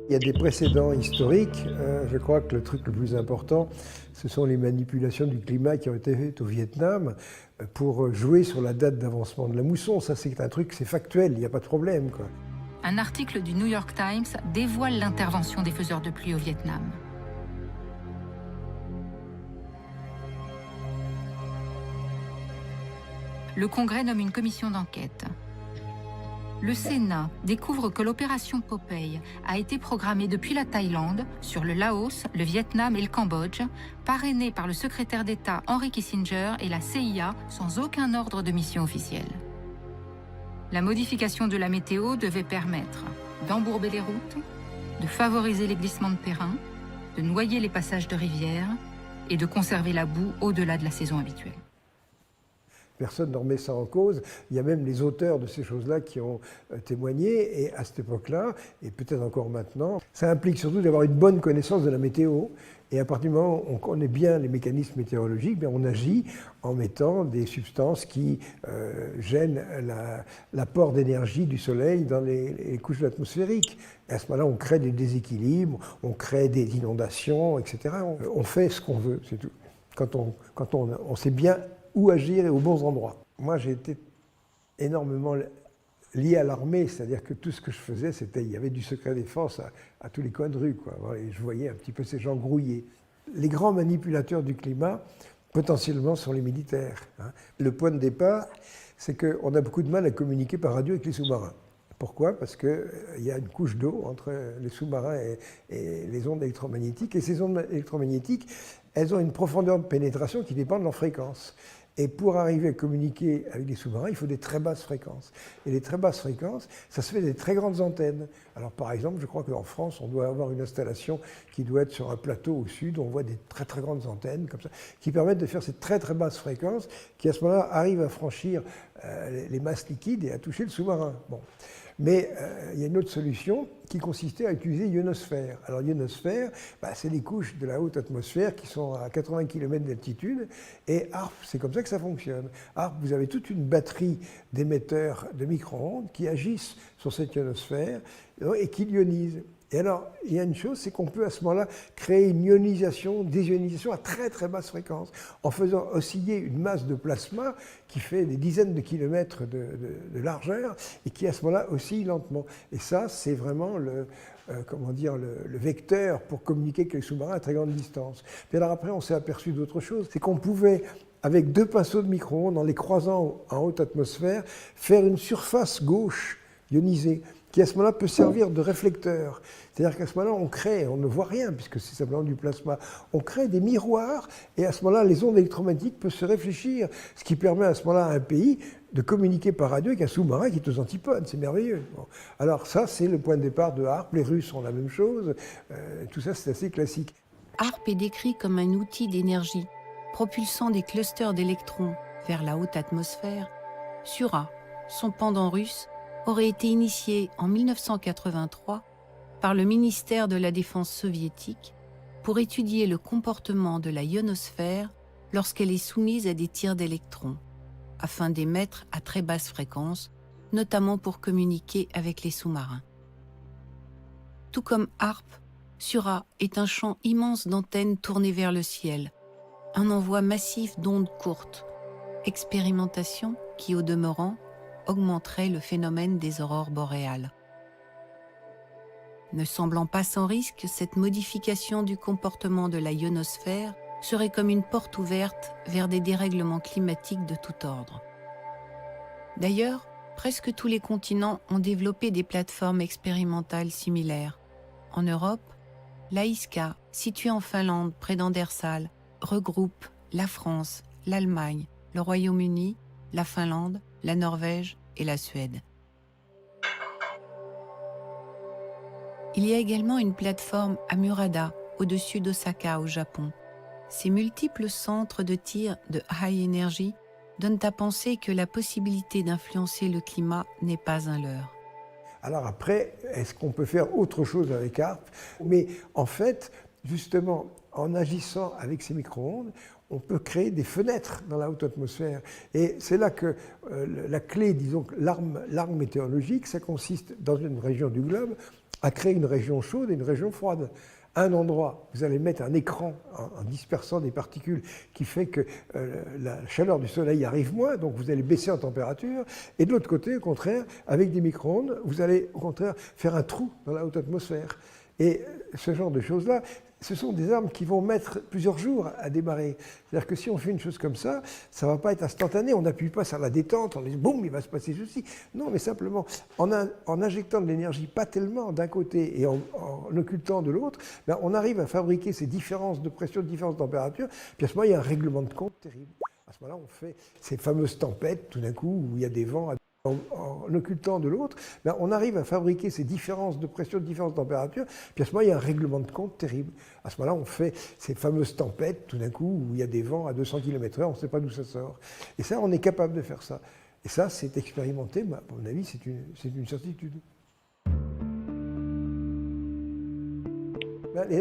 Il y a des précédents historiques. Je crois que le truc le plus important, ce sont les manipulations du climat qui ont été faites au Vietnam pour jouer sur la date d'avancement de la mousson. Ça, c'est un truc, c'est factuel, il n'y a pas de problème, quoi. Un article du New York Times dévoile l'intervention des faiseurs de pluie au Vietnam. Le Congrès nomme une commission d'enquête. Le Sénat découvre que l'opération Popeye a été programmée depuis la Thaïlande, sur le Laos, le Vietnam et le Cambodge, parrainée par le secrétaire d'État Henry Kissinger et la CIA sans aucun ordre de mission officiel. La modification de la météo devait permettre d'embourber les routes, de favoriser les glissements de terrain, de noyer les passages de rivières et de conserver la boue au-delà de la saison habituelle. Personne ne remet ça en cause. Il y a même les auteurs de ces choses-là qui ont témoigné. Et à cette époque-là, et peut-être encore maintenant, ça implique surtout d'avoir une bonne connaissance de la météo. Et à partir du moment où on connaît bien les mécanismes météorologiques, bien on agit en mettant des substances qui gênent l'apport d'énergie du soleil dans les couches atmosphériques. Et à ce moment-là, on crée des déséquilibres, on crée des inondations, etc. On fait ce qu'on veut, c'est tout. Quand on sait bien où agir et aux bons endroits. Moi, j'ai été énormément lié à l'armée, c'est-à-dire que tout ce que je faisais, il y avait du secret défense à tous les coins de rue, quoi. Et je voyais un petit peu ces gens grouiller. Les grands manipulateurs du climat, potentiellement, sont les militaires. Le point de départ, c'est qu'on a beaucoup de mal à communiquer par radio avec les sous-marins. Pourquoi? Parce qu'il y a une couche d'eau entre les sous-marins et les ondes électromagnétiques. Et ces ondes électromagnétiques, elles ont une profondeur de pénétration qui dépend de leur fréquence. Et pour arriver à communiquer avec les sous-marins, il faut des très basses fréquences. Et les très basses fréquences, ça se fait des très grandes antennes. Alors par exemple, je crois qu'en France, on doit avoir une installation qui doit être sur un plateau au sud, où on voit des très très grandes antennes comme ça, qui permettent de faire ces très très basses fréquences, qui à ce moment-là arrivent à franchir les masses liquides et à toucher le sous-marin. Bon. Mais il y a une autre solution qui consistait à utiliser l'ionosphère. Alors l'ionosphère, c'est les couches de la haute atmosphère qui sont à 80 km d'altitude. Et HAARP, c'est comme ça que ça fonctionne. HAARP, vous avez toute une batterie d'émetteurs de micro-ondes qui agissent sur cette ionosphère et qui l'ionisent. Et alors, il y a une chose, c'est qu'on peut à ce moment-là créer une ionisation, désionisation à très très basse fréquence, en faisant osciller une masse de plasma qui fait des dizaines de kilomètres de largeur et qui à ce moment-là oscille lentement. Et ça, c'est vraiment le vecteur pour communiquer avec les sous-marins à très grande distance. Puis alors après, on s'est aperçu d'autre chose, c'est qu'on pouvait, avec deux pinceaux de micro-ondes, en les croisant en haute atmosphère, faire une surface gauche ionisée, qui à ce moment-là peut servir de réflecteur. C'est-à-dire qu'à ce moment-là, on ne voit rien, puisque c'est simplement du plasma. On crée des miroirs, et à ce moment-là, les ondes électromagnétiques peuvent se réfléchir, ce qui permet à ce moment-là à un pays de communiquer par radio avec un sous-marin qui est aux antipodes. C'est merveilleux. Bon. Alors ça, c'est le point de départ de HAARP. Les Russes ont la même chose. Tout ça, c'est assez classique. HAARP est décrit comme un outil d'énergie, propulsant des clusters d'électrons vers la haute atmosphère. Sura, son pendant russe, aurait été initié en 1983 par le ministère de la Défense soviétique pour étudier le comportement de la ionosphère lorsqu'elle est soumise à des tirs d'électrons, afin d'émettre à très basse fréquence, notamment pour communiquer avec les sous-marins. Tout comme HAARP, Sura est un champ immense d'antennes tournées vers le ciel, un envoi massif d'ondes courtes, expérimentation qui, au demeurant, augmenterait le phénomène des aurores boréales. Ne semblant pas sans risque, cette modification du comportement de la ionosphère serait comme une porte ouverte vers des dérèglements climatiques de tout ordre. D'ailleurs, presque tous les continents ont développé des plateformes expérimentales similaires. En Europe, l'AISCA, située en Finlande près d'Andersal, regroupe la France, l'Allemagne, le Royaume-Uni, la Finlande, la Norvège et la Suède. Il y a également une plateforme à Murada, au-dessus d'Osaka, au Japon. Ces multiples centres de tir de high energy donnent à penser que la possibilité d'influencer le climat n'est pas un leurre. Alors après, est-ce qu'on peut faire autre chose avec HAARP? Mais en fait, justement, en agissant avec ces micro-ondes, on peut créer des fenêtres dans la haute atmosphère. Et c'est là que la clé, disons, l'arme météorologique, ça consiste, dans une région du globe, à créer une région chaude et une région froide. À un endroit, vous allez mettre un écran en dispersant des particules qui fait que la chaleur du soleil arrive moins, donc vous allez baisser en température. Et de l'autre côté, au contraire, avec des micro-ondes, vous allez au contraire faire un trou dans la haute atmosphère. Et ce genre de choses-là, ce sont des armes qui vont mettre plusieurs jours à démarrer. C'est-à-dire que si on fait une chose comme ça, ça ne va pas être instantané. On n'appuie pas sur la détente, on dit boum, il va se passer ceci. Non, mais simplement en injectant de l'énergie, pas tellement d'un côté et en occultant de l'autre, ben on arrive à fabriquer ces différences de pression, différences de température. Puis à ce moment, il y a un règlement de compte terrible. À ce moment-là, on fait ces fameuses tempêtes, tout d'un coup, où il y a des vents. En occultant de l'autre, ben on arrive à fabriquer ces différences de pression, différences de température, puis à ce moment, il y a un règlement de compte terrible. À ce moment-là, on fait ces fameuses tempêtes, tout d'un coup, où il y a des vents à 200 km/h, on ne sait pas d'où ça sort. Et ça, on est capable de faire ça. Et ça, c'est expérimenté, à mon avis, c'est une certitude. Ben, les